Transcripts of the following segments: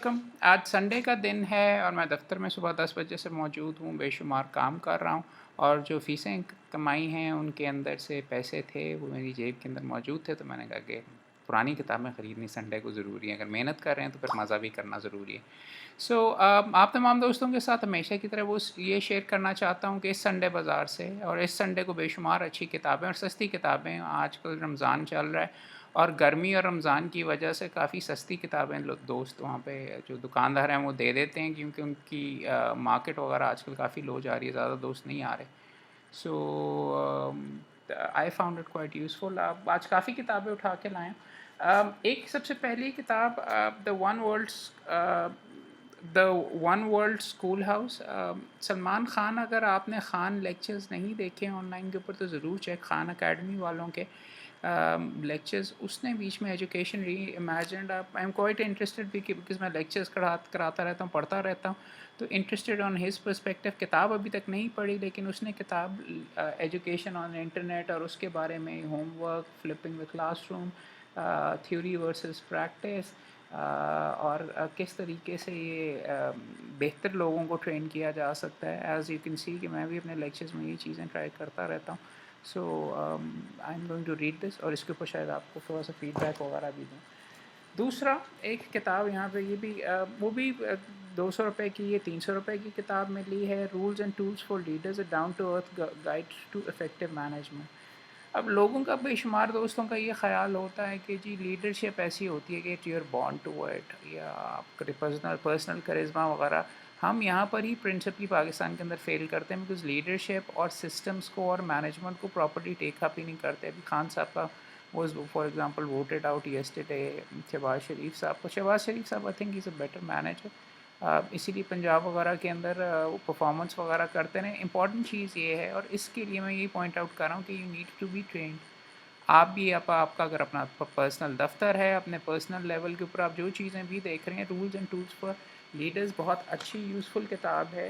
Welcome. आज Sunday का दिन है और मैं दफ़्तर में सुबह 10 बजे से मौजूद हूँ, बेशुमार काम कर रहा हूँ और जो फ़ीसें कमाई हैं उनके अंदर से पैसे थे वो मेरी जेब के अंदर मौजूद थे, तो मैंने कहा कि पुरानी किताबें ख़रीदनी संडे को ज़रूरी है। अगर मेहनत कर रहे हैं तो फिर मज़ा भी करना ज़रूरी है। आप तमाम दोस्तों के साथ हमेशा की तरह ये शेयर करना चाहता हूँ कि इस संडे बाज़ार से और इस संडे को बेशुमार अच्छी किताबें और सस्ती किताबें, आजकल रमज़ान चल रहा है और गर्मी और रमज़ान की वजह से काफ़ी सस्ती किताबें दोस्त वहाँ पे जो दुकानदार हैं वो दे देते हैं, क्योंकि उनकी मार्केट वगैरह आजकल काफ़ी लो जा रही है, ज़्यादा दोस्त नहीं आ रहे। So I found it quite useful. आप आज काफ़ी किताबें उठा के लाएँ। एक सबसे पहली किताब the one world school house. Salman Khan, अगर आपने खान लेक्चर्स नहीं देखे ऑनलाइन के ऊपर तो ज़रूर चेक, खान अकेडमी वालों के लेक्चर्स उसने बीच में एजुकेशन री imagined. I am quite interested भी, बिकॉज मैं लेक्चर्स कराता रहता हूँ, पढ़ता रहता हूँ, तो इंटरेस्टेड ऑन हिज पर्सपेक्टिव। किताब अभी तक नहीं पढ़ी, लेकिन उसने किताब एजुकेशन ऑन इंटरनेट और उसके बारे में homework, flipping the classroom, theory versus practice, और किस तरीके से ये बेहतर लोगों को ट्रेन किया जा सकता है। एज़ यू कैन सी कि मैं भी अपने लेक्चर्स में ये चीज़ें ट्राई करता रहता हूँ। So I am going to read this और इसके ऊपर शायद आपको थोड़ा सा फीडबैक वगैरह भी दूँ। दूसरा एक किताब यहाँ पे, ये भी वो भी 200 रुपये की, ये 300 रुपये की किताब मिली है, rules and tools for leaders, a down to earth guide to effective management. अब लोगों का, बेशुमार दोस्तों का ये ख्याल होता है कि जी लीडरशिप ऐसी होती है कि you are born to it, या आपके पर्सनल करिश्मा वगैरह। हम यहाँ पर ही प्रिंसिपली पाकिस्तान के अंदर फेल करते हैं, बिकॉज लीडरशिप और सिस्टम्स को और मैनेजमेंट को प्रॉपर्ली टेकअप ही नहीं करते। अभी खान साहब का was for example voted out yesterday, Shahbaz शरीफ साहब I think is a better manager, इसीलिए पंजाब वगैरह के अंदर वो परफॉर्मेंस वगैरह करते हैं। इंपॉर्टेंट चीज़ ये है, और इसके लिए मैं यही पॉइंट आउट कर रहा हूँ कि you need to be trained. आप भी आपका अगर अपना पर्सनल दफ्तर है, अपने पर्सनल लेवल के ऊपर आप जो चीज़ें भी देख रहे हैं, rules and tools for leaders बहुत अच्छी यूज़फुल किताब है।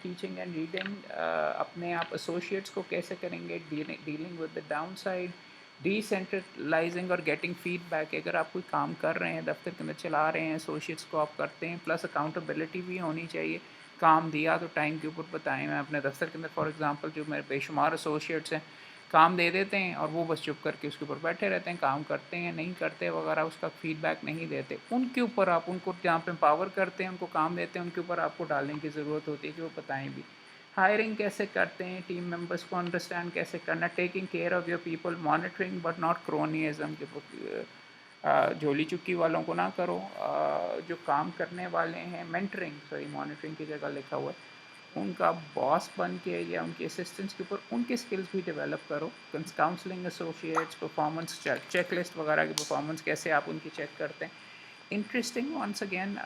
टीचिंग एंड रीडिंग, अपने आप एसोसिएट्स को कैसे करेंगे, dealing with the down side, decentralising और गेटिंग फीडबैक। अगर आप कोई काम कर रहे हैं, दफ्तर के अंदर चला रहे हैं, एसोसिएट्स को आप करते हैं, प्लस अकाउंटेबिलिटी भी होनी चाहिए। काम दिया तो टाइम के ऊपर बताएं। मैं अपने दफ्तर के अंदर फॉर एग्जांपल जो मेरे बेशुमार एसोसिएट्स हैं, काम दे देते हैं और वो बस चुप करके उसके ऊपर बैठे रहते हैं, काम करते हैं नहीं करते वगैरह, उसका फीडबैक नहीं देते। उनके ऊपर आप उनको जहाँ पे पावर करते हैं, उनको काम देते हैं, उनके ऊपर आपको डालने की ज़रूरत होती है कि वो बताएं भी। हायरिंग कैसे करते हैं, टीम मेंबर्स को अंडरस्टैंड कैसे करना, taking care of your people, monitoring but not cronyism के झोली चुक्की वालों को ना करो। जो काम करने वाले हैं, मेंटरिंग, सॉरी मॉनिटरिंग की जगह लिखा हुआ है, उनका बॉस बन के या उनके असिस्टेंट्स के ऊपर उनके स्किल्स भी डेवलप करो। Counselling associates, performance check list वगैरह की परफॉर्मेंस कैसे आप उनकी चेक करते हैं। Interesting once again.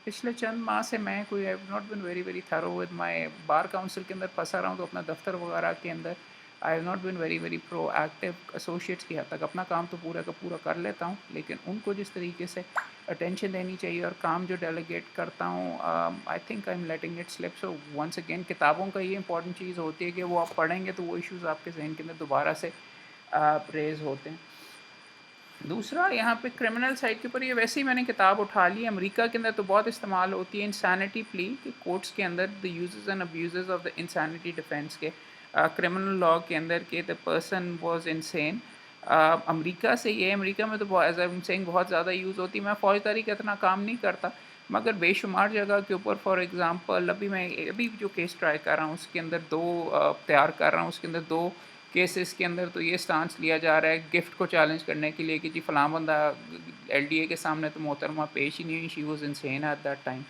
पिछले चंद माह से मैं कोई I have not been very very thorough with my bar council के अंदर फंसा रहा हूँ, तो अपना दफ्तर वगैरह के अंदर आई have not been very very pro active. Associates की हद तक अपना काम तो पूरा का पूरा कर लेता हूँ, लेकिन उनको जिस तरीके से अटेंशन देनी चाहिए और काम जो डेलीगेट करता हूँ, I think I am letting it slip. So once again किताबों का ये इंपॉर्टेंट चीज़ होती है कि वो आप पढ़ेंगे तो वो इश्यूज़ आपके जहन के अंदर दोबारा से रेज होते हैं। दूसरा यहाँ पे क्रिमिनल साइड के ऊपर, ये वैसे ही मैंने किताब उठा ली, अमेरिका के अंदर तो बहुत इस्तेमाल होती है, इंसानिटी प्ली कि कोर्ट्स के अंदर the uses and abuses of the insanity defence के, क्रिमिनल लॉ के अंदर के the person was insane. America से ये, अमेरिका में तो एज आई एम सेइंग बहुत ज़्यादा यूज़ होती है। मैं फौजदारी का इतना काम नहीं करता, मगर बेशुमार जगह के ऊपर, फॉर एग्ज़ाम्पल अभी जो केस ट्राई कर रहा हूँ उसके अंदर तैयार कर रहा हूँ, उसके अंदर दो केसेस के अंदर तो ये स्टांस लिया जा रहा है गिफ्ट को चैलेंज करने के लिए कि जी फलां बंदा एलडीए के सामने तो मोहतरमा पेश ही नहीं हुई, she was insane at that time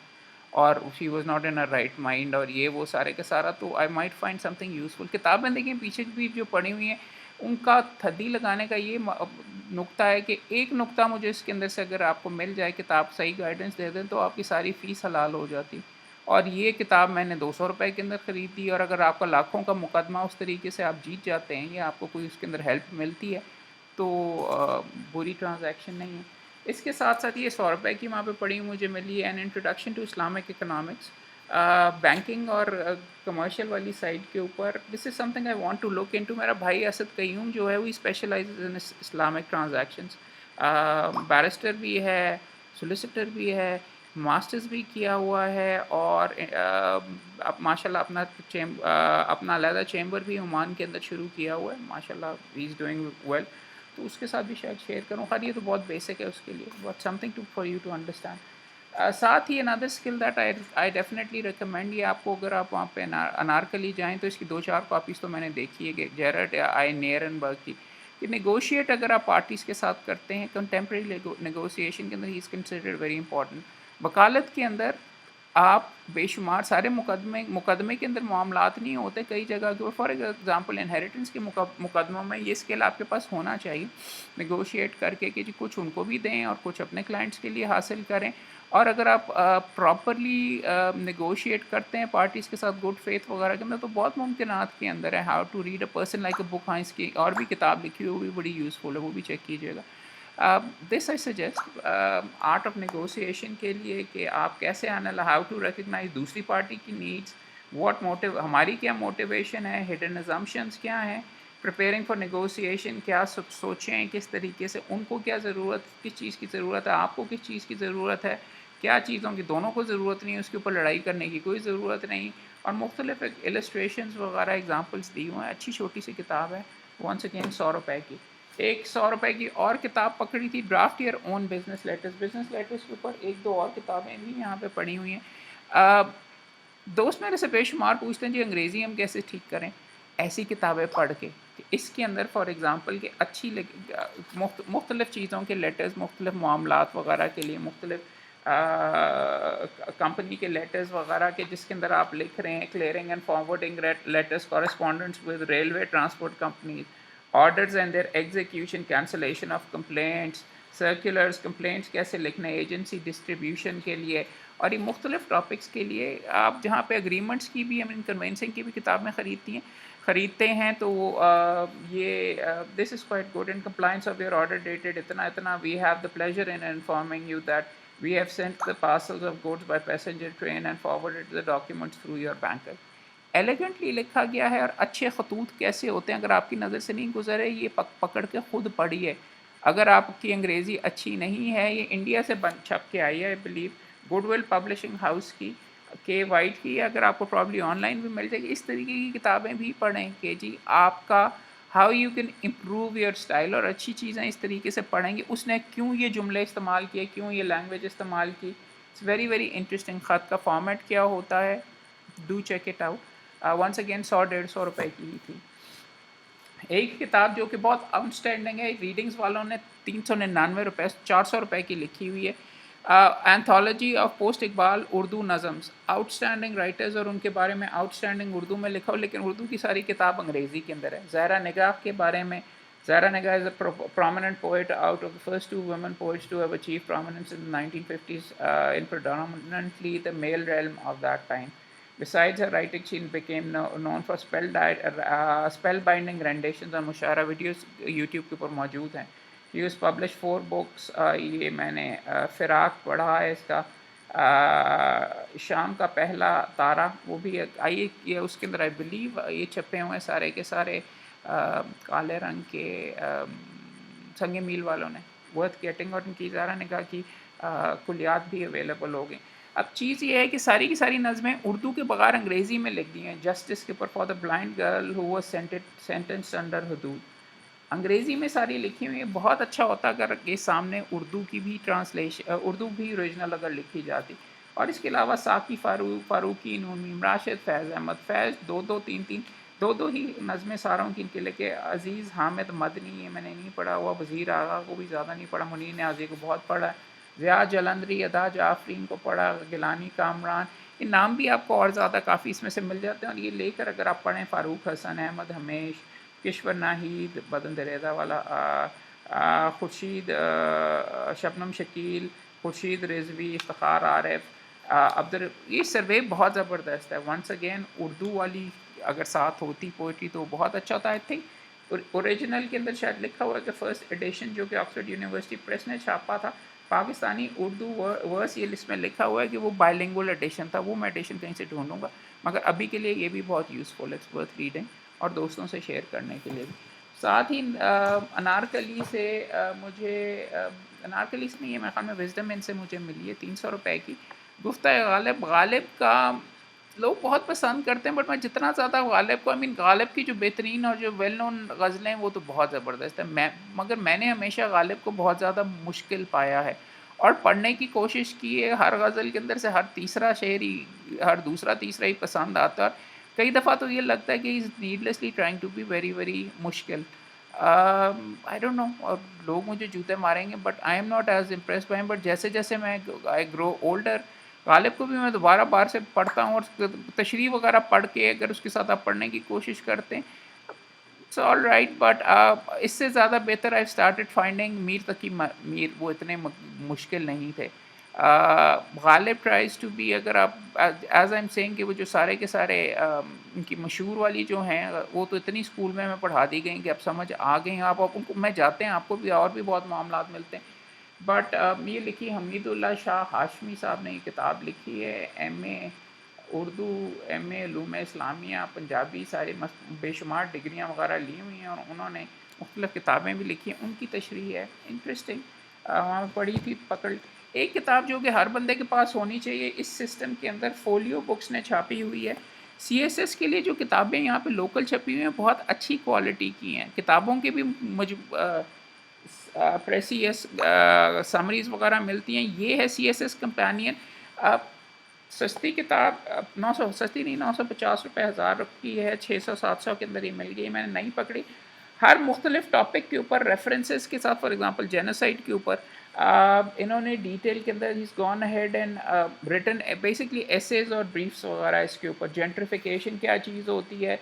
और she was not in a right mind, और ये वो सारे का सारा। तो I might find something useful. किताबें देखें पीछे भी जो पढ़ी हुई हैं, उनका थद्दी लगाने का ये नुक्ता है कि एक नुक्ता मुझे इसके अंदर से अगर आपको मिल जाए, किताब सही गाइडेंस दे दें, तो आपकी सारी फ़ीस हलाल हो जाती। और ये किताब मैंने 200 रुपए के अंदर ख़रीदी, और अगर आपका लाखों का मुकदमा उस तरीके से आप जीत जाते हैं या आपको कोई उसके अंदर हेल्प मिलती है, तो बुरी ट्रांजैक्शन नहीं है। इसके साथ साथ ये 100 रुपए की वहाँ पे पड़ी मुझे मिली है, an introduction to Islamic economics, banking और कमर्शियल वाली साइड के ऊपर। This is something I want to look into. मेरा भाई असद कयूम जो है वो specialises in Islamic transactions, barrister भी है, सोलिसिटर भी है, मास्टर्स भी किया हुआ है और अब माशाल्लाह अपना अलहदा चैम्बर भी ओमान के अंदर शुरू किया हुआ है, माशाल्लाह ही इज़ डूइंग वेल। तो उसके साथ भी शायद शेयर करूँ, खैर ये तो बहुत बेसिक है उसके लिए, but something to for you to understand. साथ ही another skill that I definitely recommend, ये आपको अगर आप वहाँ पे अनारकली जाएँ तो इसकी 2-4 कॉपीज़ तो मैंने देखी है कि जेरड आई नियरनबर्ग की, कि नेगोशिएट अगर आप पार्टीज़ के साथ करते हैं कंटेम्प्रेरी नेगोशिएशन के अंदर he is considered very important. वकालत के अंदर आप बेशुमार सारे मुकदमे के अंदर मामलात नहीं होते, कई जगह के फॉर एग्जांपल इनहेरिटेंस के मुकदमों में ये स्किल आपके पास होना चाहिए, नेगोशिएट करके कि जी कुछ उनको भी दें और कुछ अपने क्लाइंट्स के लिए हासिल करें। और अगर आप प्रॉपरली नेगोशिएट करते हैं पार्टीज़ के साथ गुड फेथ वगैरह के अंदर, तो बहुत मुमकिनात के अंदर है। How to read a person like a book, हाँ इसकी और भी किताब लिखी हुई, वो भी बड़ी यूज़फुल है, वो भी चेक कीजिएगा। This I suggest art of negotiation के लिए कि आप कैसे हाउ टू रिकग्नाइज दूसरी पार्टी की नीड्स, व्हाट मोटिव, हमारी क्या मोटिवेशन है, हिडन अजम्पशंस क्या हैं, प्रिपेयरिंग फॉर नेगोशिएशन क्या सोचें, किस तरीके से उनको क्या ज़रूरत, किस चीज़ की ज़रूरत है, आपको किस चीज़ की ज़रूरत है, क्या चीज़ों की दोनों को ज़रूरत नहीं है, उसके ऊपर लड़ाई करने की कोई ज़रूरत नहीं। और मुख्तलिफ इलस्ट्रेशंस वगैरह एग्जांपल्स दी हुए हैं, अच्छी छोटी सी किताब है, वंस अगेन 100 रुपए की। एक 100 रुपए की और किताब पकड़ी थी, draft your own business letters के ऊपर एक दो और किताबें भी यहाँ पे पड़ी हुई हैं। दोस्त मेरे से बेशुमार पूछते हैं जी अंग्रेज़ी हम कैसे ठीक करें, ऐसी किताबें पढ़ के कि इसके अंदर फॉर एग्ज़ाम्पल कि अच्छी मुख्तलिफ़ चीज़ों के लेटर्स, मुख्तलिफ़ मामलात वगैरह के लिए, मुख्तलिफ़ कंपनी के लेटर्स वगैरह के, जिसके अंदर आप लिख रहे हैं clearing and forwarding letters, correspondents with railway transport companies, orders and their execution, cancellation of complaints, circulars, complaints कैसे लिखना है एजेंसी डिस्ट्रीब्यूशन के लिए, और ये मुख्तलिफ टॉपिक्स के लिए आप जहाँ पे अग्रीमेंट्स की भी, कन्वेंसिंग की भी किताबें ख़रीदते हैं तो ये this is quite good. In compliance of your order dated इतना इतना, we have the pleasure in informing you that we have sent the parcels of goods by passenger train and forwarded the documents through your banker. Elegantly लिखा गया है और अच्छे खतूत कैसे होते हैं, अगर आपकी नज़र से नहीं गुजरे ये पकड़ के खुद पढ़िए। अगर आपकी अंग्रेज़ी अच्छी नहीं है, ये इंडिया से बन छप के आई है I believe, goodwill publishing house की, के वाइट की, अगर आपको प्रॉब्ली ऑनलाइन भी मिल जाएगी। इस तरीके की किताबें भी पढ़ें कि जी आपका how you can improve your style, और अच्छी चीज़ें इस तरीके से पढ़ेंगे, उसने क्यों ये जुमले इस्तेमाल किए, क्यों ये लैंग्वेज इस्तेमाल की। It's very very interesting. ख़त का फॉर्मेट क्या होता है, do check it out. Once again 100-150 रुपए की ही थी। एक किताब जो कि बहुत आउटस्टैंडिंग है, रीडिंग्स वालों ने 399 रुपये 400 रुपये की लिखी हुई है, anthology of post Iqbal Urdu nazms, outstanding writers और उनके बारे में आउटस्टैंडिंग उर्दू में लिखा हो, लेकिन उर्दू की सारी किताब अंग्रेज़ी के अंदर है। ज़हरा निगाह के बारे में, ज़हरा निगाह is a prominent poet out of the first two women poets to have achieved prominence in the 1950s in predominantly the male realm of that time. Besides her writing, she became known for spellbinding renditions और मुशायरा videos YouTube के ऊपर मौजूद हैं। She has published 4 books। ये मैंने फ़िराक पढ़ा है इसका, शाम का पहला तारा, वो भी आई है, उसके अंदर आई बिलीव ये छपे हुए हैं सारे के सारे काले रंग के संगे मील वालों ने, वर्थ गेटिंग, और इनकी ज़ारा निगाह की कुलियात भी अवेलेबल हो गई। अब चीज़ ये है कि सारी की सारी नज़में उर्दू के बगैर अंग्रेज़ी में लिख दी हैं। जस्टिस के ऊपर for the blind girl who was sentenced under Hudood, अंग्रेज़ी में सारी लिखी हुई है। बहुत अच्छा होता अगर ये सामने उर्दू की भी ट्रांसलेशन, उर्दू भी ओरिजिनल अगर लिखी जाती। और इसके अलावा साकी फ़ारूकी, नून राशिद, फैज़ अहमद फैज़, दो दो तीन तीन दो दो ही नज़में सारों की इनके लेके, अज़ीज़ हामिद मदनी, ये मैंने नहीं पढ़ा हुआ, वज़ीर आगा को भी ज़्यादा नहीं पढ़ा, मुनीर न्याज़ी को बहुत पढ़ा है, ज़िया जलंधरी, अदा जाफरीन को पढ़ा, गिलानी कामरान, ये नाम भी आपको और ज़्यादा काफ़ी इसमें से मिल जाते हैं। और ये लेकर अगर आप पढ़ें, फ़ारूक हसन, अहमद हमेश, किश्वर नाहिद, बदन दरेदा वाला, खुर्शीद, शबनम शकील, खुर्शीद रिजवी, इफ्तिखार आरिफ, अब्दुल, ये सर्वे बहुत ज़बरदस्त है। वंस अगेन उर्दू वाली अगर साथ होती पोइट्री तो बहुत अच्छा होता। आई थिंक ओरिजिनल के अंदर शायद लिखा हुआ है कि फ़र्स्ट एडिशन जो कि ऑक्सफोर्ड यूनिवर्सिटी प्रेस ने छापा था, पाकिस्तानी उर्दू वर्स, ये लिस्ट में लिखा हुआ है कि वो बाइलिंगुअल एडिशन था। वो मैं एडिशन कहीं से ढूंढूंगा, मगर अभी के लिए ये भी बहुत यूज़फुल है, इट्स वर्थ रीडिंग, और दोस्तों से शेयर करने के लिए भी। साथ ही अनारकली से मुझे अनारकली से नहीं है, मेरे ख्याल में विजडम इन से मुझे मिली है 300 रुपये की। गुफ्ता गालिब, गालिब का लोग बहुत पसंद करते हैं, बट मैं जितना ज़्यादा गालिब को, आई मीन गालिब की जो बेहतरीन और जो वेल नोन गज़लें हैं वो तो बहुत ज़बरदस्त है। मगर मैंने हमेशा गालिब को बहुत ज़्यादा मुश्किल पाया है और पढ़ने की कोशिश की है। हर गज़ल के अंदर से हर तीसरा शेर ही, हर दूसरा तीसरा ही पसंद आता है। कई दफ़ा तो ये लगता है कि he is needlessly trying to be very very मुश्किल। आई डोंट नो, और लोग मुझे जूते मारेंगे, but I am not as impressed by him. But जैसे-जैसे मैं आई ग्रो ओल्डर, गालिब को भी मैं दोबारा बार से पढ़ता हूँ, और तशरीह वगैरह पढ़ के अगर उसके साथ आप पढ़ने की कोशिश करते हैं, इट्स ऑल राइट, बट इससे ज़्यादा बेहतर आई स्टार्टेड फाइंडिंग मीर तकी मीर, वो इतने मुश्किल नहीं थे। गालिब ट्राइज टू बी, अगर आप एज आई एम सेइंग कि वो जो सारे के सारे उनकी मशहूर वाली जो हैं वो तो इतनी स्कूल में हमें पढ़ा दी गई कि अब समझ आ गई हैं। आप उनको मैं जाते हैं, आपको भी और भी बहुत मामलात मिलते हैं। बट ये लिखी हमीदुल्लाह शाह हाशमी साहब ने, ये किताब लिखी है, एमए उर्दू, एमए उलूम इस्लामिया, पंजाबी, सारे बेशुमार डिग्रियाँ वगैरह ली हुई हैं, और उन्होंने मुख्तलिफ़ किताबें भी लिखी हैं। उनकी तशरीह है इंटरेस्टिंग, वहाँ पढ़ी थी, पकड़। एक किताब जो कि हर बंदे के पास होनी चाहिए इस सिस्टम के अंदर, फोलियो बुक्स ने छापी हुई है। सीएसएस के लिए जो किताबें यहाँ पे लोकल छपी हुई हैं बहुत अच्छी क्वालिटी की हैं। किताबों के भी प्रेसियस समरीज वगैरह मिलती हैं। ये है CSS कंपेनियन। सस्ती किताब 900, सस्ती नहीं, 950 रुपये, 1000 की है, 600-700 के अंदर ही मिल गई। मैंने नहीं पकड़ी। हर मुख्तलिफ टॉपिक के ऊपर रेफरेंसेस के साथ, फॉर एग्जांपल जेनोसाइड के ऊपर इन्होंने डिटेल के अंदर is gone ahead and written basically essays और ब्रीफ्स वगैरह इसके ऊपर। जेंट्रिफिकेशन क्या चीज़ होती है,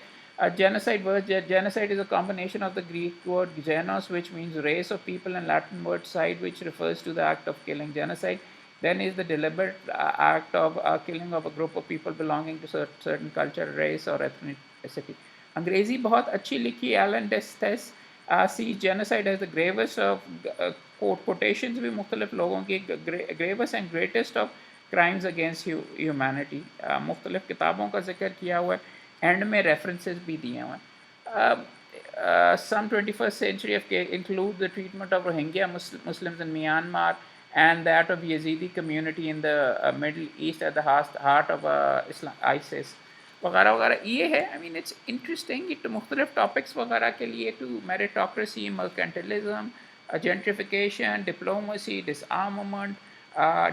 genocide is a combination of the Greek word genos, which means race of people, and Latin word side, which refers to the act of killing. Genocide then is the deliberate act of killing of a group of people belonging to certain culture, race or ethnicity. अंग्रेज़ी बहुत अच्छी लिखी, Alain Destexhe see genocide as the gravest of quotations भी मुख्तलिफ लोगों की, gravest and greatest of crimes against humanity, मुख्तलिफ किताबों का जिक्र किया हुआ है। एंड में रेफरेंसेस भी दिए हुए हैं। some 21st century include the treatment of Rohingya Muslims in Myanmar and that of Yazidi community in the Middle East at the heart of ISIS वगैरह वगैरह। ये है, I mean it's interesting. It मुख्तलिफ topics वगैरह के लिए, to meritocracy, mercantilism, gentrification, diplomacy, disarmament,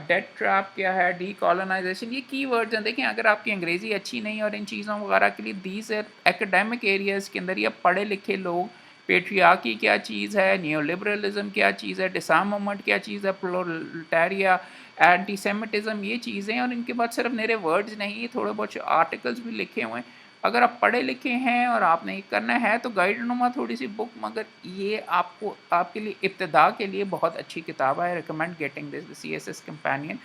debt trap क्या है, डी कॉलोनाइजेशन, ये की वर्ड्स हैं। देखें, अगर आपकी अंग्रेज़ी अच्छी नहीं और इन चीज़ों वगैरह के लिए, दीज एकेडमिक एरियाज़ के अंदर या पढ़े लिखे लोग, पेट्रियार्की क्या चीज़ है, नियोलिबरलिज्म क्या चीज़ है, डिसआर्ममेंट क्या चीज़ है, प्रोलेटारिया, एंटीसेमिटिज़म, ये चीज़ें, और इनके बाद सिर्फ मेरे वर्ड्स नहीं, थोड़े बहुत आर्टिकल्स भी लिखे हुए हैं। अगर आप पढ़े लिखे हैं और आपने ये करना है तो गाइडनुमा थोड़ी सी बुक, मगर ये आपको, आपके लिए इब्तिदा के लिए बहुत अच्छी किताब है। I recommend getting this, the CSS companion.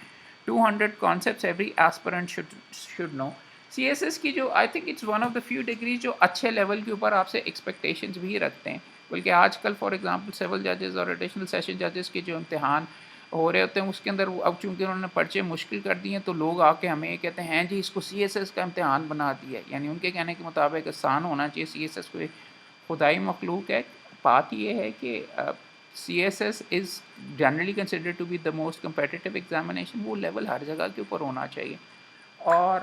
200 concepts every aspirant should know. CSS की जो, आई think it's one of the few degrees जो अच्छे लेवल के ऊपर आपसे एक्सपेक्टेशंस भी रखते हैं। बल्कि आजकल फॉर एग्जांपल सिविल जजेस और एडिशनल सेशन जजेस के जो इम्तिहान हो रहे होते हैं उसके अंदर, अब चूंकि उन्होंने पर्चे मुश्किल कर दिए हैं तो लोग आके हमें ये कहते हैं जी इसको CSS का इम्तिहान बना दिया है। यानी उनके कहने के मुताबिक आसान होना चाहिए। CSS कोई खुदाई मखलूक है। बात ये है कि CSS is generally considered to be the most competitive examination. वो लेवल हर जगह के ऊपर होना चाहिए। और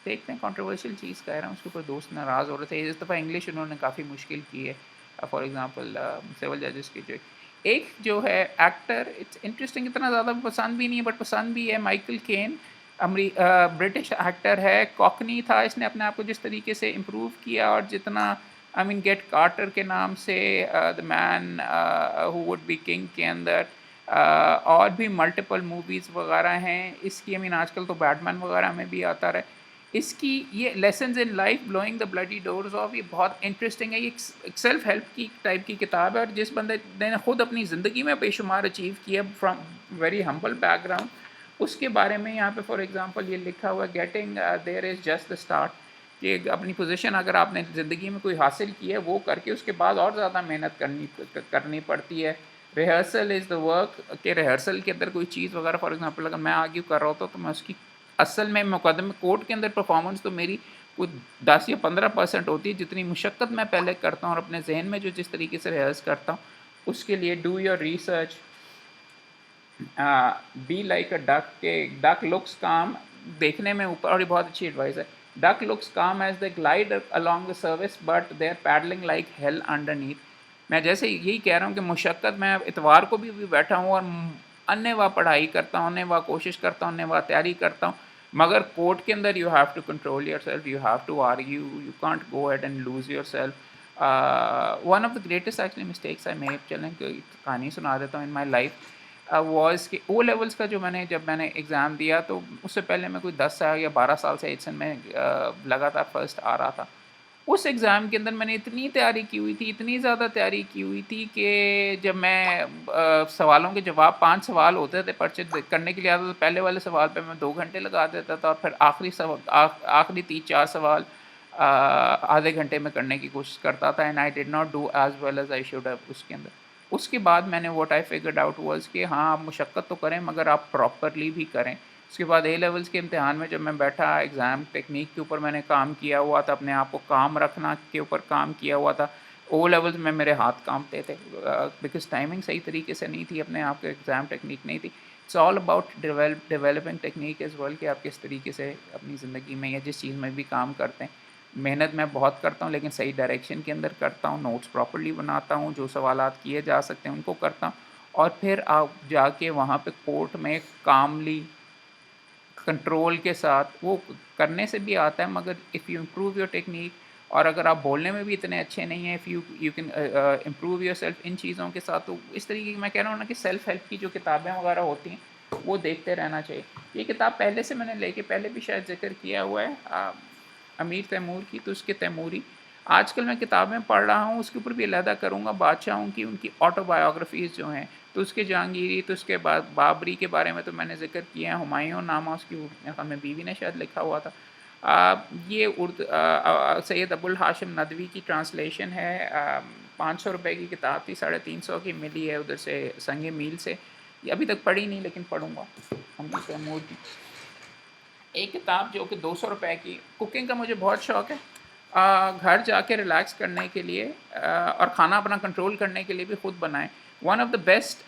देखते हैं, कंट्रोवर्शियल चीज़ कह रहा हूँ, उसके ऊपर दोस्त नाराज़ हो रहे थे। इस दफ़ा इंग्लिश उन्होंने काफ़ी मुश्किल की है। फॉर एग्ज़ाम्पल सिविल जजेस की जो एक जो है एक्टर, इट्स इंटरेस्टिंग, इतना ज़्यादा पसंद भी नहीं है बट पसंद भी है, माइकल केन, ब्रिटिश एक्टर है, कॉकनी था। इसने अपने आप को जिस तरीके से इम्प्रूव किया, और जितना, आई मीन गेट कार्टर के नाम से, the man who would be king के अंदर, और भी मल्टीपल मूवीज़ वगैरह हैं इसकी। आई मीन आजकल तो बैटमैन वगैरह में भी आता रहा। इसकी ये lessons in life, blowing the bloody doors of, ये बहुत इंटरेस्टिंग है। ये एक सेल्फ हेल्प की टाइप की किताब है, और जिस बंदे ने खुद अपनी ज़िंदगी में बेशुमार अचीव किया फ्रॉम वेरी हम्बल बैकग्राउंड, उसके बारे में यहाँ पे फॉर एग्जांपल ये लिखा हुआ है, getting there is just the start. कि अपनी पोजीशन अगर आपने ज़िंदगी में कोई हासिल की है वो करके उसके बाद और ज़्यादा मेहनत करनी पड़ती है। रिहर्सल इज़ द वर्क, के रिहर्सल के अंदर कोई चीज़ वगैरह, फॉर एग्जांपल अगर मैं आर्ग्यू कर रहा होता तो मैं उसकी असल में मुकदमे कोर्ट के अंदर परफॉर्मेंस तो मेरी कुछ 10 या 15% होती है। जितनी मुशक्क़त मैं पहले करता हूँ और अपने जहन में जो जिस तरीके से रिहर्स करता हूँ, उसके लिए do your research, be like a duck K duck looks काम देखने में ऊपर, और ये बहुत अच्छी एडवाइस है। Duck looks calm as they glide along the surface but they are paddling like hell underneath. मैं जैसे यही कह रहा हूँ कि मुशक्क़त, मैं इतवार को भी बैठा हूँ और अन्य पढ़ाई करता हूँ, अन्य कोशिश करता हूँ, अन्य तैयारी करता हूँ, मगर कोर्ट के अंदर you have to control yourself, you have to argue, you can't go ahead and lose yourself. One of the greatest actually mistakes I made, चलें कहानी सुना देता हूँ, इन माई लाइफ वॉज़ कि ओ लेवल्स का जो जब मैंने एग्ज़ाम दिया, तो उससे पहले मैं कोई 10 साल या 12 साल से एचएन में लगातार फर्स्ट आ रहा था। उस एग्ज़ाम के अंदर मैंने इतनी तैयारी की हुई थी, इतनी ज़्यादा तैयारी की हुई थी कि जब मैं सवालों के जवाब, 5 सवाल होते थे पर्चे करने के लिए आता, तो पहले वाले सवाल पे मैं 2 घंटे लगा देता था, और फिर आखिरी 3-4 सवाल आधे घंटे में करने की कोशिश करता था, and I did not do as well as I should have उसके अंदर। उसके बाद मैंने what I figured out was कि हाँ, आप मुशक्क़त तो करें मगर आप प्रॉपरली भी करें। उसके बाद ए लेवल्स के इम्तिहान में जब मैं बैठा, एग्ज़ाम टेक्नीक के ऊपर मैंने काम किया हुआ था, अपने आप को काम रखना के ऊपर काम किया हुआ था। ओ लेवल्स में मेरे हाथ काँपते थे बिकॉज़ टाइमिंग सही तरीके से नहीं थी, अपने आप को एग्ज़ाम टेक्नीक नहीं थी। It's all about developing technique as well, कि आप किस तरीके से अपनी ज़िंदगी में या जिस चीज़ में भी काम करते हैं। मेहनत मैं बहुत करता हूँ, लेकिन सही डायरेक्शन के अंदर करता हूँ, नोट्स प्रॉपर्ली बनाता हूँ, जो सवालात किए जा सकते हैं उनको करता हूँ, और फिर आप जाके वहाँ पे कोर्ट में कामली कंट्रोल के साथ वो करने से भी आता है, मगर if you improve your technique, और अगर आप बोलने में भी इतने अच्छे नहीं हैं, if you can improve your self in चीज़ों के साथ, तो इस तरीके की मैं कह रहा हूँ ना कि सेल्फ हेल्प की जो किताबें वगैरह होती हैं, वो देखते रहना चाहिए। ये किताब पहले से मैंने लेके पहले भी शायद ज़िक्र किया हुआ है, अमीर तैमूर की, तो उसके तैमूरी। आजकल मैं किताबें पढ़ रहा हूँ, उसके ऊपर भी अलहदा करूँगा, बादशाहों की उनकी ऑटोबायोग्राफ़ीज़ जो हैं, तो उसके जहांगीरी, तो उसके बाद बाबरी के बारे में तो मैंने ज़िक्र किया है, हुमायूं नामा उसकी मेरे ख़्याल में बीवी ने शायद लिखा हुआ था। ये सैयद अबुल हाशिम नदवी की ट्रांसलेशन है, 500 रुपये की किताब थी, 350 की मिली है उधर से संगे मील से। ये अभी तक पढ़ी नहीं, लेकिन पढ़ूँगा। अमीर तैमूर की एक किताब जो कि 200 रुपए की, कुकिंग का मुझे बहुत शौक़ है। घर जाके रिलैक्स करने के लिए और खाना अपना कंट्रोल करने के लिए भी खुद बनाएँ। वन ऑफ द बेस्ट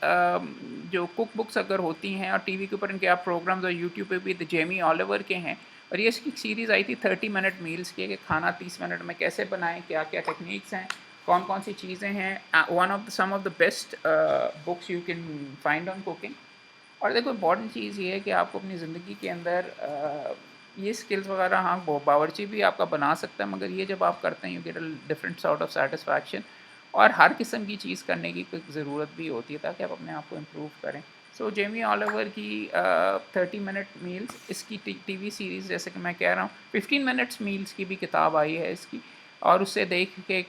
जो कुक बुक्स अगर होती हैं, और टीवी के ऊपर इनके आप प्रोग्राम्स, और यूट्यूब पे भी द जेमी ऑलिवर के हैं, और ये इसकी सीरीज़ आई थी 30 मिनट मील्स की, कि खाना 30 मिनट में कैसे बनाएँ, क्या-क्या टेक्निक्स हैं, कौन-कौन सी चीज़ें हैं। One of the some of the best books you can find on cooking. और देखो इम्पॉर्टेंट चीज़ ये है कि आपको अपनी ज़िंदगी के अंदर ये स्किल्स वगैरह, हाँ, बावर्ची भी आपका बना सकता है, मगर ये जब आप करते हैं, you get a different sort of satisfaction, और हर किस्म की चीज़ करने की कोई ज़रूरत भी होती है ताकि आप अपने आप को इम्प्रूव करें। सो जेमी ऑलिवर की 30 मिनट मील्स, इसकी टीवी सीरीज़, जैसे कि मैं कह रहा हूँ, 15 मिनट्स मील्स की भी किताब आई है इसकी, और उससे देख के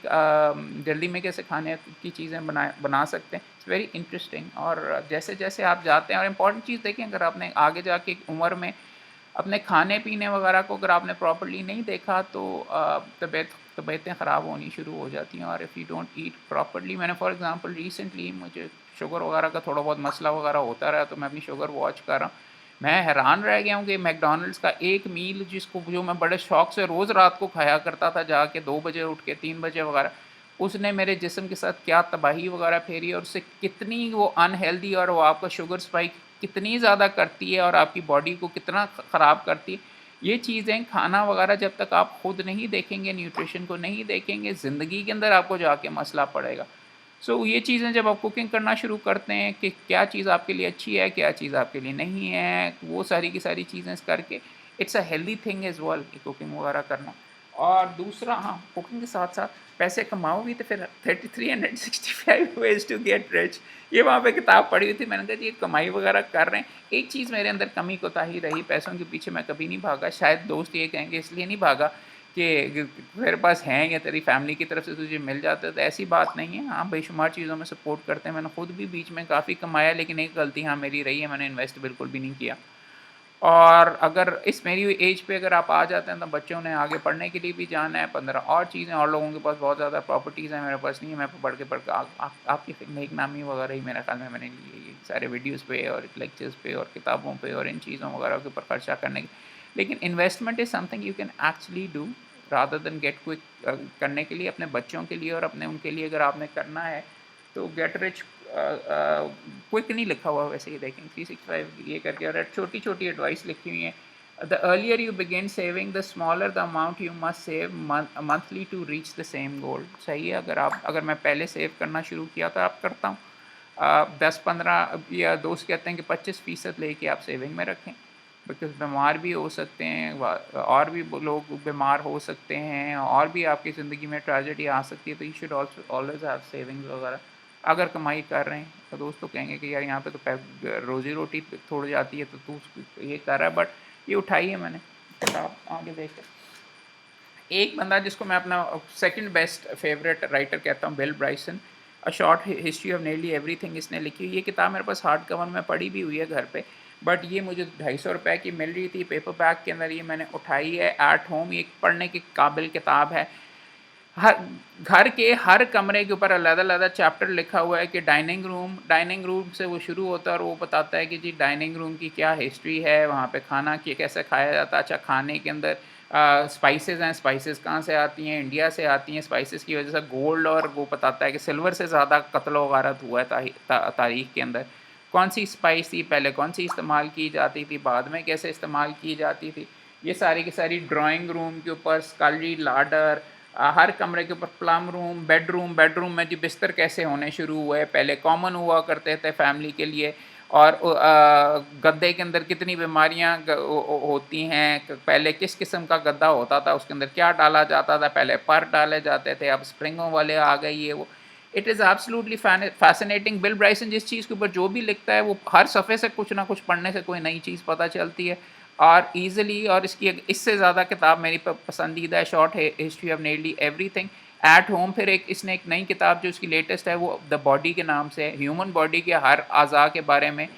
जल्दी में कैसे खाने की चीज़ें बना सकते हैं। It's very interesting. और जैसे-जैसे आप जाते हैं, और इम्पॉर्टेंट चीज़ देखें, अगर आपने आगे जाके एक उम्र में अपने खाने-पीने वगैरह को अगर आपने प्रॉपर्ली नहीं देखा, तो तबीयतें ख़राब होनी शुरू हो जाती हैं। और if you don't eat properly, मैंने फॉर एग्ज़ाम्पल रिसेंटली मुझे शुगर वगैरह का थोड़ा बहुत मसला वगैरह होता रहा, तो मैं अपनी शुगर वॉच कर रहा हूँ। मैं हैरान रह गया हूँ कि मैकडॉनल्ड्स का एक मील, जो मैं बड़े शौक से रोज़ रात को खाया करता था, जाके 2 बजे उठ के, 3 बजे वगैरह, उसने मेरे जिस्म के साथ क्या तबाही वगैरह फेरी, और उससे कितनी वो अनहेल्दी, और वो आपका शुगर स्पाइक कितनी ज़्यादा करती है, और आपकी बॉडी को कितना ख़राब करती है। ये चीज़ें, खाना वगैरह, जब तक आप खुद नहीं देखेंगे, न्यूट्रिशन को नहीं देखेंगे, ज़िंदगी के अंदर आपको जाके मसला पड़ेगा। सो ये चीज़ें जब आप कुकिंग करना शुरू करते हैं, कि क्या चीज़ आपके लिए अच्छी है, क्या चीज़ आपके लिए नहीं है, वो सारी की सारी चीज़ें करके, it's a healthy thing as well, cooking वगैरह करना। और दूसरा, हाँ, कुकिंग के साथ-साथ पैसे कमाओ भी, तो फिर 3365 वेज़ टू गेट रिच, ये वहाँ पे किताब पढ़ी हुई थी। मैंने कहा जी, ये कमाई वगैरह कर रहे हैं। एक चीज़ मेरे अंदर कमी कोताही रही, पैसों के पीछे मैं कभी नहीं भागा। शायद दोस्त ये कहेंगे इसलिए नहीं भागा कि तेरे पास हैं, या तेरी फैमिली की तरफ से तुझे मिल जाता है, तो ऐसी बात नहीं है। हाँ, बेशुमार चीज़ों में सपोर्ट करते हैं। मैंने खुद भी बीच में काफ़ी कमाया, लेकिन एक गलती हाँ मेरी रही है, मैंने इन्वेस्ट बिल्कुल भी नहीं किया। और अगर इस मेरी एज पे अगर आप आ जाते हैं, तो बच्चों ने आगे पढ़ने के लिए भी जाना है, 15 और चीज़ें, और लोगों के पास बहुत ज़्यादा प्रॉपर्टीज़ हैं, मेरे पास नहीं है। मैं पढ़ के आपकी नेकनामी वगैरह ही मेरे ख्याल में मैंने लिए, ये सारे वीडियोज़ पे और लेक्चर्स पे और किताबों पे और इन चीज़ों वगैरह के ऊपर खर्चा करने के। लेकिन investment is something you can actually do rather than get quick. करने के लिए, अपने बच्चों के लिए और अपने उनके लिए अगर आपने करना है, तो गेट रिच क्विक नहीं लिखा हुआ, वैसे ही देखें 365 ये करके, और छोटी छोटी एडवाइस लिखी हुई है। The earlier you begin saving the smaller the amount you must save monthly to reach the same goal. सही है, अगर मैं पहले सेव करना शुरू किया तो आप करता हूँ 10-15 या दोस्त कहते हैं कि 25% लेके आप सेविंग में रखें, बिकॉज बीमार भी हो सकते हैं, और भी लोग बीमार हो सकते हैं, और भी आपकी ज़िंदगी में ट्रेजेडी आ सकती है, तो you should also always have savings वगैरह। अगर कमाई कर रहे हैं तो दोस्त तो कहेंगे कि यार यहाँ पे तो रोज़ी रोटी थोड़ी जाती है, तो तू ये कर रहा है, बट ये उठाई है मैंने किताब, आगे देख कर। एक बंदा जिसको मैं अपना सेकंड बेस्ट फेवरेट राइटर कहता हूँ, Bill Bryson, a short history of nearly everything, इसने लिखी हुई। ये किताब मेरे पास हार्ड कवर में पड़ी भी हुई है घर पे, बट ये मुझे 250 रुपये की मिल रही थी पेपर बैग के अंदर, ये मैंने उठाई है एट होम। ये पढ़ने के काबिल किताब है। हर घर के हर कमरे के ऊपर अलग अलग चैप्टर लिखा हुआ है कि डाइनिंग रूम से वो शुरू होता है, और वो बताता है कि जी डाइनिंग रूम की क्या हिस्ट्री है, वहाँ पे खाना कैसे खाया जाता है। अच्छा, खाने के अंदर स्पाइसेस हैं, स्पाइसेस कहाँ से आती हैं, इंडिया से आती हैं। स्पाइसेस की वजह से गोल्ड, और वो बताता है कि सिल्वर से ज़्यादा कत्ल व गारत हुआ है तारीख़ के अंदर। कौन सी स्पाइस थी पहले, कौन सी इस्तेमाल की जाती थी, बाद में कैसे इस्तेमाल की जाती थी। ये सारी की सारी ड्राइंग रूम के ऊपर स्कलरी लाडर, हर कमरे के ऊपर प्लम रूम, बेडरूम में जी बिस्तर कैसे होने शुरू हुए, पहले कॉमन हुआ करते थे फैमिली के लिए, और गद्दे के अंदर कितनी बीमारियां होती हैं, पहले किस किस्म का गद्दा होता था, उसके अंदर क्या डाला जाता था, पहले पर डाले जाते थे, अब स्प्रिंगों वाले आ गए, ये वो। It is absolutely fascinating. Bill Bryson जिस चीज़ के ऊपर जो भी लिखता है, वो हर सफ़े से कुछ ना कुछ पढ़ने से कोई नई चीज़ पता चलती है, और ईज़िली। और इससे ज़्यादा किताब मेरी पसंदीदा है, short history of nearly everything at home. फिर इसने एक नई किताब जो उसकी लेटेस्ट है, वो द बॉडी के नाम से है, ह्यूमन बॉडी के हर अज़ा के बारे में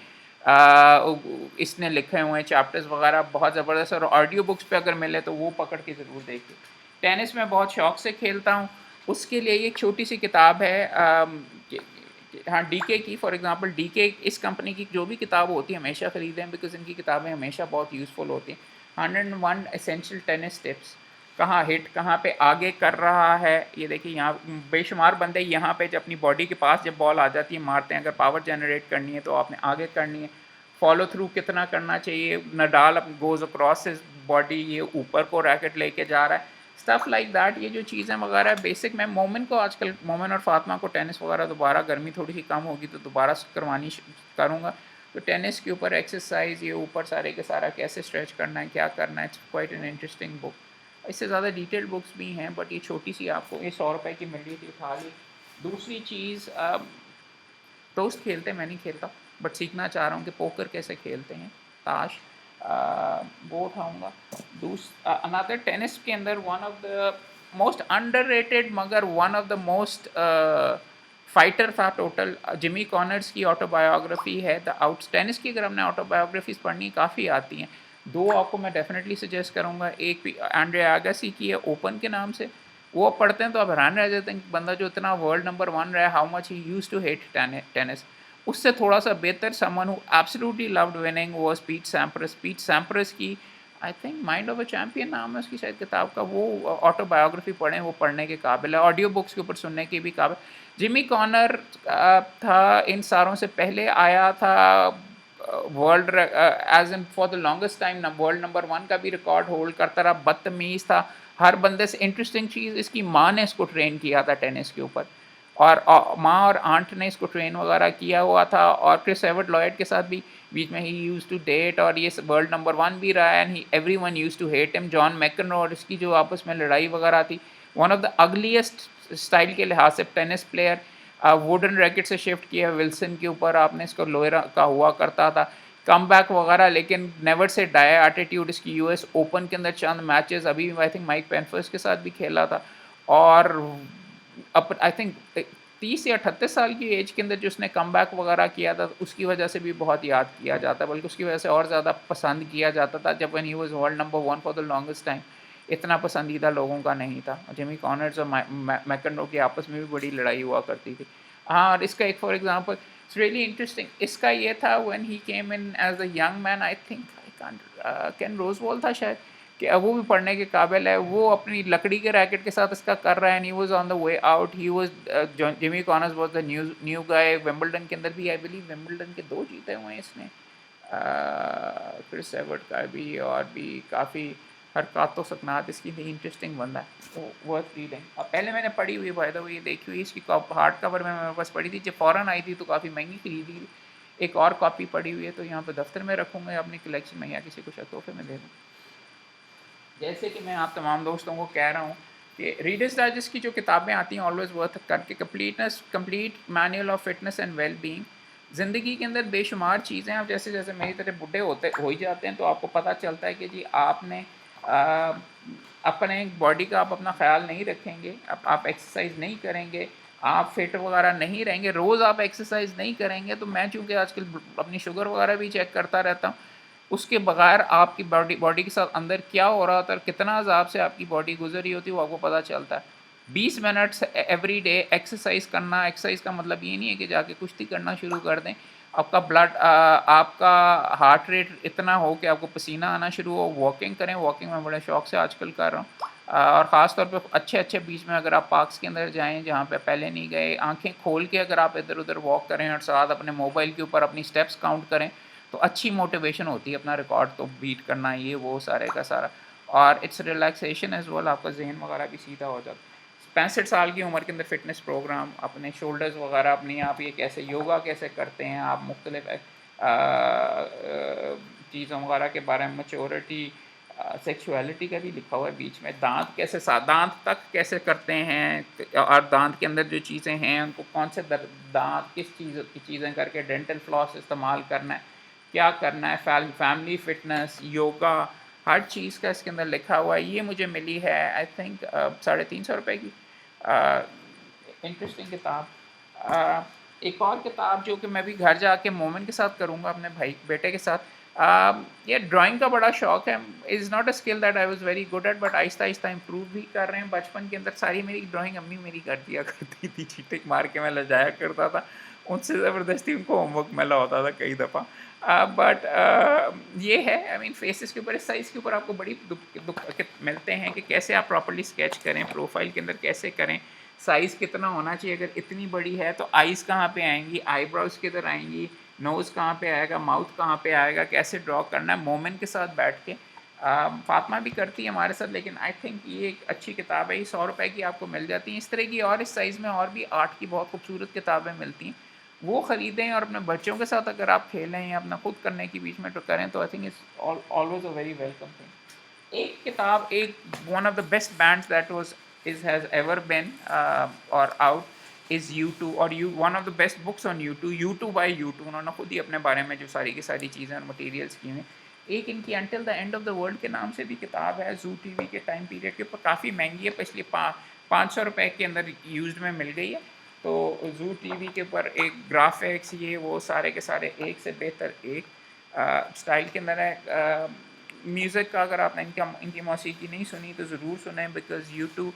इसने लिखे हुए हैं चैप्टर्स वगैरह, बहुत ज़बरदस्त। और ऑडियो बुक्स पे अगर मिले तो वो पकड़ के ज़रूर देखिए। टेनिस में बहुत शौक से खेलता हूँ, उसके लिए एक छोटी सी किताब है, हाँ, डीके की। फॉर एग्जांपल डीके, इस कंपनी की जो भी किताब होती है हमेशा ख़रीदें, बिकॉज इनकी किताबें हमेशा बहुत यूज़फुल होती हैं। 101 एसेंशियल टेनिस टिप्स, कहाँ हिट, कहाँ पे आगे कर रहा है। ये देखिए यहाँ बेशुमार बंदे यहाँ पे जब अपनी बॉडी के पास जब बॉल आ जाती है मारते हैं, अगर पावर जनरेट करनी है तो आपने आगे करनी है। फॉलो थ्रू कितना करना चाहिए, Nadal goes across his body, ये ऊपर को रैकेट लेके जा रहा है, स्टफ़ लाइक दैट। ये जो चीज़ें वगैरह बेसिक, मैं मोमिन को आजकल, मोमिन और फातिमा को टेनिस वगैरह दोबारा, गर्मी थोड़ी सी कम होगी तो दोबारा करवानी करूँगा। तो टेनिस के ऊपर एक्सरसाइज, ये ऊपर सारे के सारा कैसे स्ट्रेच करना है, क्या करना है, it's quite an interesting book. इससे ज़्यादा डिटेल्ड बुक्स भी हैं, बट ये छोटी सी आपको ये 100 रुपये की मिल रही थी, उठा ली। दूसरी चीज़, दोस्त खेलते हैं, मैं नहीं खेलता, बट सीखना चाह रहा हूँ कि पोकर कैसे खेलते हैं, ताश, वो उठाऊँगा। अनदर टेनिस के अंदर one of the most underrated मगर one of the most fighter था टोटल, जिमी कॉनर्स की ऑटोबायोग्राफी है द आउट्स। टेनिस की अगर हमने ऑटोबायोग्राफीज पढ़नी काफ़ी आती हैं, दो आपको मैं डेफिनेटली सजेस्ट करूँगा। एक एंड्रे आगासी की है, ओपन के नाम से, वो आप पढ़ते हैं तो आप हैरान रह जाते हैं कि बंदा जो इतना वर्ल्ड नंबर 1 रहा है, how much he used to hate tennis. उससे थोड़ा सा बेहतर someone who absolutely loved winning was Pete Sampras. Pete Sampras की I think mind of a champion नाम है उसकी शायद किताब का, वो ऑटोबायोग्राफी पढ़ें, वो पढ़ने के काबिल है, ऑडियो बुक्स के ऊपर सुनने की भी काबिल। जिमी कॉनर था, इन सारों से पहले आया था, world age in for the longest time world number 1 का भी रिकॉर्ड होल्ड करता रहा, बदतमीज़ था हर बंदे से। इंटरेस्टिंग चीज़, इसकी माँ ने इसको ट्रेन किया था टेनिस के ऊपर, और माँ और आंट ने इसको ट्रेन वगैरह किया हुआ था, और क्रिस एवर्ट लॉयड के साथ भी बीच में ही यूज्ड टू डेट, और ये वर्ल्ड नंबर 1 भी रहा है, and he everyone used to hate him. John McEnroe और इसकी जो आपस में लड़ाई वगैरह थी, one of the ugliest style के लिहाज से टेनिस प्लेयर, वुडन रैकेट से शिफ्ट किया विल्सन के ऊपर, आपने इसको लोहे का हुआ करता था, कम बैक वगैरह, लेकिन नेवर से डाई एटीट्यूड। इसकी यूएस ओपन के अंदर चंद मैचेस, अभी आई थिंक माइक पेनफर्स के साथ भी खेला था, और अब आई थिंक 30 या 38 साल की एज के अंदर जो उसने कम बैक वगैरह किया था, उसकी वजह से भी बहुत याद किया जाता है, बल्कि उसकी वजह से और ज़्यादा पसंद किया जाता था। जब when he was world number 1 for the longest time, इतना पसंदीदा लोगों का नहीं था। जिमी कॉनर्स और मैकनरो की आपस में भी बड़ी लड़ाई हुआ करती थी। हाँ, और इसका एक for example, it's really interesting, इसका ये था when he came in as a young man, I think I can't, Ken Rosewall था शायद, कि अब वो भी पढ़ने के काबिल है। वो अपनी लकड़ी के रैकेट के साथ इसका कर रहा है, and he was on the way out. He was Jimmy corners was the new new guy. Wimbledon के अंदर भी आई बिलीव विंबलडन के 2 जीते हुए हैं इसने। क्रिस एवर्ट का भी, और भी काफ़ी हरकत सकनात इसकी थी। इंटरेस्टिंग बंदा है, तो वर्थ रीडिंग। अब पहले मैंने पढ़ी हुई बाय द वे, ये देखी हुई इसकी हार्ड कवर में मेरे पास पड़ी थी। जब फ़ौरन आई थी तो काफ़ी महंगी खरीदी थी। एक और कॉपी पड़ी हुई है, तो यहाँ पे दफ्तर में रखूँगा अपनी कलेक्शन में, या किसी को शायद तोहफे में दे दूँ। जैसे कि मैं आप तमाम दोस्तों को कह रहा हूँ कि रीडर्स डाइजेस्ट की जो किताबें आती हैं ऑलवेज वर्थ करके, complete manual of fitness and well being. ज़िंदगी के अंदर बेशुमार चीज़ें हैं। आप जैसे जैसे मेरी तरह बुढ़े होते हो ही जाते हैं, तो आपको पता चलता है कि जी आपने आ, अपने बॉडी का आप अपना ख्याल नहीं रखेंगे, आप एक्सरसाइज नहीं करेंगे, आप फिट वगैरह नहीं रहेंगे, रोज़ आप एक्सरसाइज नहीं करेंगे। तो मैं चूँकि आजकल अपनी शुगर वगैरह भी चेक करता रहता हूँ, उसके बगैर आपकी बॉडी के साथ अंदर क्या हो रहा होता है और कितना अज़ाब से आपकी बॉडी गुजरी होती है, वो आपको पता चलता है। 20 मिनट्स एवरी डे एक्सरसाइज करना। एक्सरसाइज का मतलब ये नहीं है कि जाके कुश्ती करना शुरू कर दें। आपका आपका हार्ट रेट इतना हो कि आपको पसीना आना शुरू हो, वॉकिंग करें। वॉकिंग मैं बड़े शौक से आजकल कर रहा हूँ। और ख़ास तौर पे अच्छे अच्छे बीच में अगर आप पार्क्स के अंदर जाएं जहाँ पे पहले नहीं गए, आंखें खोल के अगर आप इधर उधर वॉक करें और साथ अपने मोबाइल के ऊपर अपनी स्टेप्स काउंट करें, तो अच्छी मोटिवेशन होती है अपना रिकॉर्ड तो बीट करना, ये वो सारे का सारा। और इट्स रिलैक्सेशन एज वेल, आपका जहन वगैरह भी सीधा हो जाता है। 65 साल की उम्र के अंदर फिटनेस प्रोग्राम, अपने शोल्डर्स वगैरह अपनी आप ये कैसे योगा कैसे करते हैं आप, मुख्तलिफ चीज़ों वगैरह के बारे में, मेच्योरिटी, सेक्सुअलिटी का भी लिखा हुआ है बीच में। दांत कैसे दांत तक कैसे करते हैं, और दांत के अंदर जो चीज़ें हैं उनको कौन से दांत किस चीज़ की चीज़ें करके डेंटल फ्लॉस इस्तेमाल करना है, क्या करना है, फैमिली फिटनेस, योगा, हर चीज़ का इसके अंदर लिखा हुआ है। ये मुझे मिली है आई थिंक 350 रुपये की। इंटरेस्टिंग किताब। एक और किताब जो कि मैं भी घर जाके मोमिन के साथ करूँगा, अपने भाई बेटे के साथ। ये ड्राइंग का बड़ा शौक है। Is not a skill that I was very good at, but Aahista Aahista improve भी कर रहे हैं। बचपन के अंदर सारी मेरी ड्राइंग अम्मी मेरी कर दिया करती थी, चीटिंग मार के मैं लजाया करता था उनसे, ज़बरदस्ती उनको होमवर्क मिला होता था कई दफ़ा। बट ये है, आई मीन फेसेस के ऊपर, इस साइज़ के ऊपर आपको बड़ी दुख मिलते हैं कि कैसे आप प्रॉपर्ली स्केच करें, प्रोफाइल के अंदर कैसे करें, साइज़ कितना होना चाहिए। अगर इतनी बड़ी है तो आइज़ कहाँ पे आएंगी, आईब्रोज किधर आएंगी, नोज़ कहाँ पे आएगा, माउथ कहाँ पे आएगा, कैसे ड्रॉ करना है। मोमेंट के साथ बैठ के फातिमा भी करती है हमारे साथ, लेकिन आई थिंक ये एक अच्छी किताब है। ये 100 रुपये की आपको मिल जाती हैं इस तरह की, और इस साइज़ में और भी आर्ट की बहुत खूबसूरत किताबें मिलती हैं, वो ख़रीदें। और अपने बच्चों के साथ अगर आप खेलें या अपना खुद करने की बीच में तो करें, तो I think it's always a very welcome thing. एक किताब, एक one of the best bands that was is has ever been around is U2, और one of the best books on U2 by U2। उन्होंने खुद ही अपने बारे में जो सारी की सारी चीज़ें और मटेरियल्स की हैं। एक इनकी until the end of the world के नाम से भी किताब है, ज़ू टीवी के टाइम पीरियड के ऊपर, काफ़ी महंगी है, पिछले 500 रुपये के अंदर यूज्ड में मिल गई है। तो ज़ू टीवी के ऊपर एक ग्राफिक्स, ये वो सारे के सारे एक से बेहतर एक स्टाइल के अंदर है। म्यूज़िक का अगर आपने इनकी मौसीकी नहीं सुनी तो ज़रूर सुने, बिकॉज U2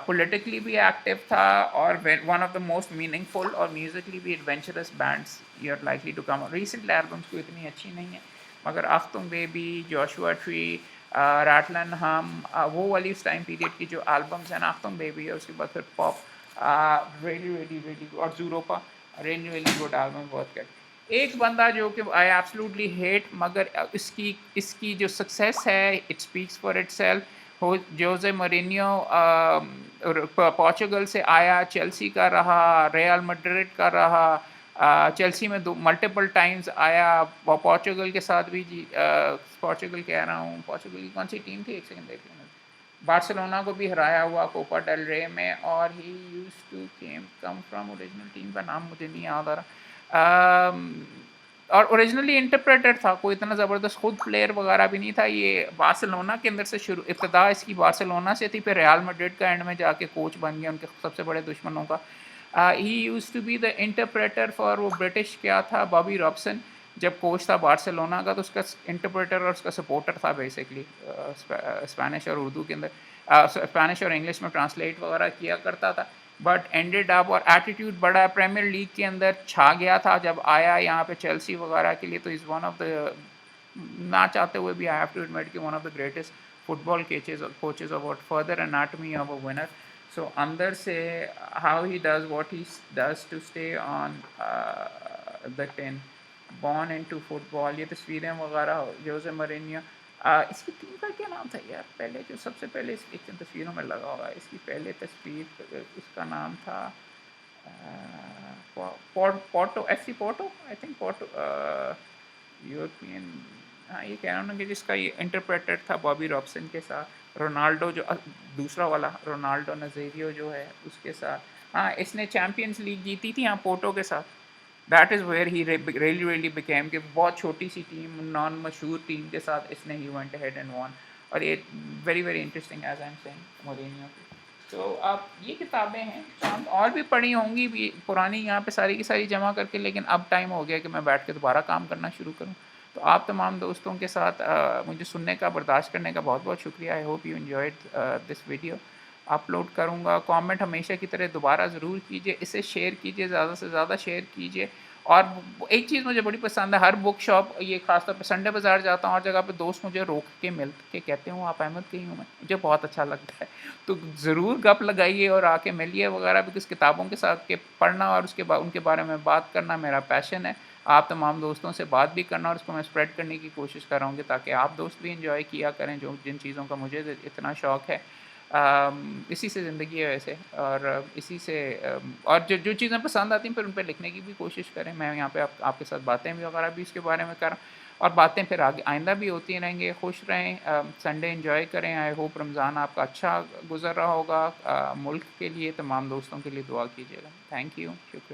पोलिटिकली भी एक्टिव था, और one of the most meaningful और म्यूज़िकली भी adventurous bands you are likely to come. Recent albums को इतनी अच्छी नहीं है, मगर Achtung Baby, Joshua Tree, Rattle and Hum, वो वाली उस टाइम पीरियड की जो एल्बम्स हैं, आफ्तुंग बेबी है, उसके बाद फिर पॉप, रियली रियली रियली, और Zooropa, really really good album, worth get. एक बंदा जो कि आई एब्सोल्युटली हेट, मगर इसकी इसकी जो सक्सेस है इट स्पीक्स फॉर इटसेल्फ। हो जोसे मोरिन्यो पोर्चुगल से आया, चेल्सी का रहा, रियल मैड्रिड का रहा, चेल्सी में मल्टीपल टाइम्स आया, पोर्चुगल के साथ भी जी, पोर्चुगल कह रहा हूँ, पोर्चुगल की कौन सी टीम थी, एक सेकंड देख लेना, बार्सिलोना को भी हराया हुआ कोपा डेल रे में। और he used to come from, original team का नाम मुझे नहीं याद आ रहा। और ओरिजिनली इंटरप्रेटेड था, कोई इतना ज़बरदस्त खुद प्लेयर वगैरह भी नहीं था। ये बार्सिलोना के अंदर से शुरू, इब्तदा इसकी बार्सिलोना से थी, फिर रियल मैड्रिड का एंड में जाके कोच बन गया उनके सबसे बड़े दुश्मनों का। He used to be the interpreter for, वो ब्रिटिश क्या था, बॉबी रॉबसन, जब कोच था बार्सिलोना का, तो उसका इंटरप्रेटर और उसका सपोर्टर था बेसिकली। स्पेनिश और उर्दू के अंदर, स्पेनिश और इंग्लिश में ट्रांसलेट वगैरह किया करता था, बट एंडेड अप, और एटीट्यूड बड़ा प्रीमियर लीग के अंदर छा गया था जब आया यहाँ पे चेल्सी वगैरह के लिए। तो इज़ वन ऑफ द, ना चाहते हुए भी आई हैव टू एडमिट कि one of the greatest football coaches about further anatomy of a winner. So अंदर से how he does what he does to stay on the tin, born into football, ये तस्वीरें वगैरह जोसे Mourinho. इसकी team का क्या नाम था यार, पहले जो सबसे पहले इसकी तस्वीरों में लगा हुआ है, इसकी पहले तस्वीर उसका नाम था Porto, FC Porto, I think Porto, European. हाँ, ये कह रहा हूँ ना कि जिसका ये इंटरप्रेटर था बॉबी रॉबसन के साथ, रोनाल्डो जो दूसरा वाला रोनाल्डो नज़ेरियो जो है उसके साथ। हाँ, इसने चैम्पियंस लीग जीती थी यहाँ पोर्टो के साथ। That is where he really became, कि बहुत छोटी सी टीम, नॉन मशहूर टीम के साथ इसने he went ahead and won. और ये very very interesting as I am saying Mourinho की। तो अब ये किताबें हैं शायद और भी पढ़ी होंगी भी पुरानी, यहाँ पे सारी की सारी जमा करके, लेकिन अब टाइम हो गया कि मैं बैठ के दोबारा काम करना शुरू करूँ। तो आप तमाम दोस्तों के साथ मुझे सुनने का, बर्दाश्त करने का बहुत बहुत शुक्रिया। I hope you enjoyed this video. Upload करूँगा, कमेंट हमेशा की तरह दोबारा ज़रूर कीजिए, इसे शेयर कीजिए, ज़्यादा से ज़्यादा शेयर कीजिए। और एक चीज़ मुझे बड़ी पसंद है, हर बुक शॉप, ये खासतौर पे संडे बाज़ार जाता हूँ, हर जगह पे दोस्त मुझे रोक के मिल के कहते हैं, आप अहमद के ही हूँ मैं, मुझे बहुत अच्छा लगता है। तो ज़रूर गप लगाइए और आके मिलिए वगैरह, बिकॉज़ किताबों के साथ के पढ़ना और उसके बाद उनके बारे में बात करना मेरा पैशन है। आप तमाम दोस्तों से बात भी करना और उसको मैं स्प्रेड करने की कोशिश कर रहा हूँ, ताकि आप दोस्त भी एंजॉय किया करें जो जिन चीज़ों का मुझे इतना शौक़ है। इसी से ज़िंदगी है वैसे, और इसी से और जो जो चीज़ें पसंद आती हैं फिर उन पे लिखने की भी कोशिश करें। मैं यहाँ पे आपके साथ बातें भी वगैरह भी इसके बारे में कर रहा हूँ, और बातें फिर आगे आइंदा भी होती रहेंगी। खुश रहें, संडे एंजॉय करें। आई होप रमज़ान आपका अच्छा गुज़र रहा होगा। मुल्क के लिए, तमाम दोस्तों के लिए दुआ कीजिएगा। थैंक यू, शुक्रिया।